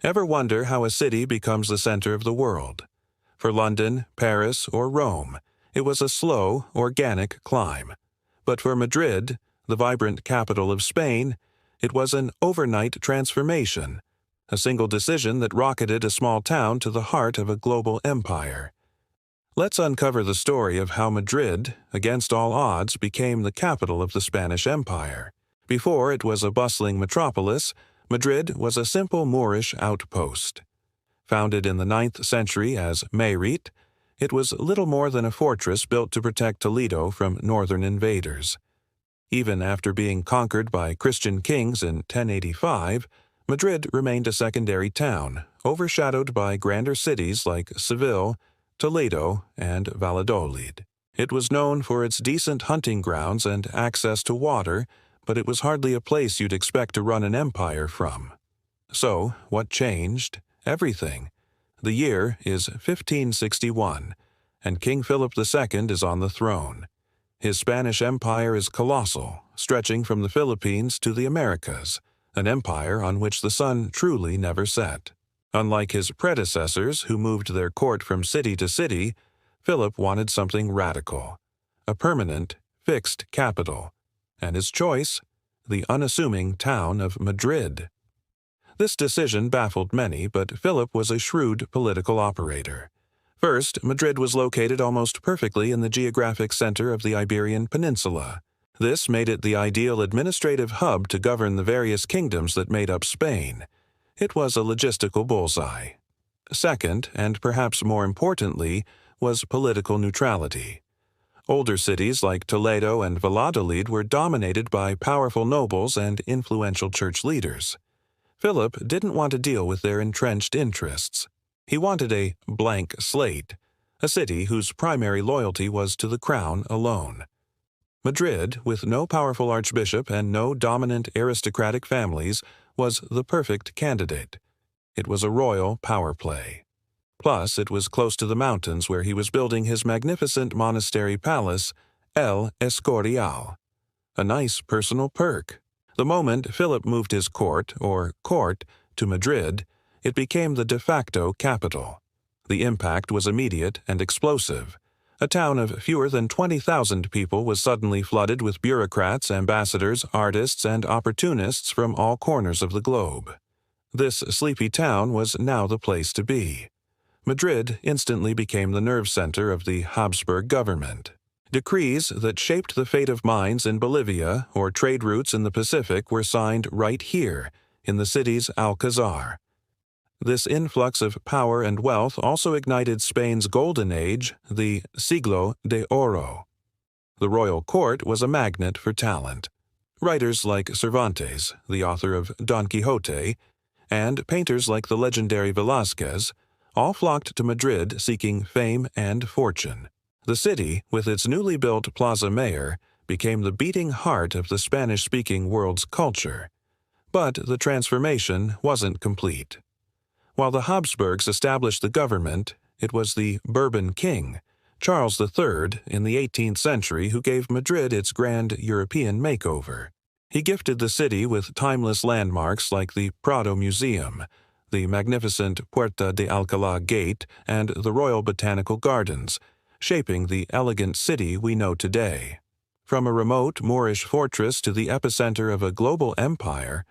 Ever wonder how a city becomes the center of the world? For London, Paris, or Rome, it was a slow, organic climb. But for Madrid, the vibrant capital of Spain, it was an overnight transformation, a single decision that rocketed a small town to the heart of a global empire. Let's uncover the story of how Madrid, against all odds, became the capital of the Spanish Empire. Before it was a bustling metropolis, Madrid was a simple Moorish outpost. Founded in the 9th century as Mayrit, it was little more than a fortress built to protect Toledo from northern invaders. Even after being conquered by Christian kings in 1085, Madrid remained a secondary town, overshadowed by grander cities like Seville, Toledo, and Valladolid. It was known for its decent hunting grounds and access to water, but it was hardly a place you'd expect to run an empire from. So, what changed? Everything. The year is 1561, and King Philip II is on the throne. His Spanish empire is colossal, stretching from the Philippines to the Americas, an empire on which the sun truly never set. Unlike his predecessors, who moved their court from city to city, Philip wanted something radical, a permanent, fixed capital, and his choice, the unassuming town of Madrid. This decision baffled many, but Philip was a shrewd political operator. First, Madrid was located almost perfectly in the geographic center of the Iberian Peninsula. This made it the ideal administrative hub to govern the various kingdoms that made up Spain. It was a logistical bullseye. Second, and perhaps more importantly, was political neutrality. Older cities like Toledo and Valladolid were dominated by powerful nobles and influential church leaders. Philip didn't want to deal with their entrenched interests. He wanted a blank slate, a city whose primary loyalty was to the crown alone. Madrid, with no powerful archbishop and no dominant aristocratic families, was the perfect candidate. It was a royal power play. Plus, it was close to the mountains where he was building his magnificent monastery palace, El Escorial. A nice personal perk. The moment Philip moved his court, to Madrid, it became the de facto capital. The impact was immediate and explosive. A town of fewer than 20,000 people was suddenly flooded with bureaucrats, ambassadors, artists, and opportunists from all corners of the globe. This sleepy town was now the place to be. Madrid instantly became the nerve center of the Habsburg government. Decrees that shaped the fate of mines in Bolivia or trade routes in the Pacific were signed right here, in the city's Alcazar. This influx of power and wealth also ignited Spain's golden age, the Siglo de Oro. The royal court was a magnet for talent. Writers like Cervantes, the author of Don Quixote, and painters like the legendary Velázquez all flocked to Madrid seeking fame and fortune. The city, with its newly built Plaza Mayor, became the beating heart of the Spanish-speaking world's culture. But the transformation wasn't complete. While the Habsburgs established the government, it was the Bourbon king, Charles III, in the 18th century who gave Madrid its grand European makeover. He gifted the city with timeless landmarks like the Prado Museum, the magnificent Puerta de Alcalá gate, and the Royal Botanical Gardens, shaping the elegant city we know today. From a remote Moorish fortress to the epicenter of a global empire,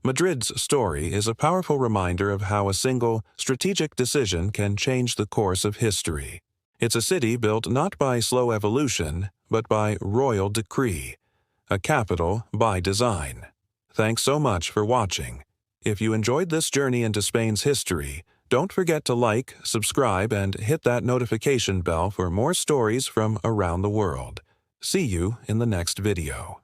Madrid's story is a powerful reminder of how a single, strategic decision can change the course of history. It's a city built not by slow evolution, but by royal decree, a capital by design. Thanks so much for watching. If you enjoyed this journey into Spain's history, don't forget to like, subscribe, and hit that notification bell for more stories from around the world. See you in the next video.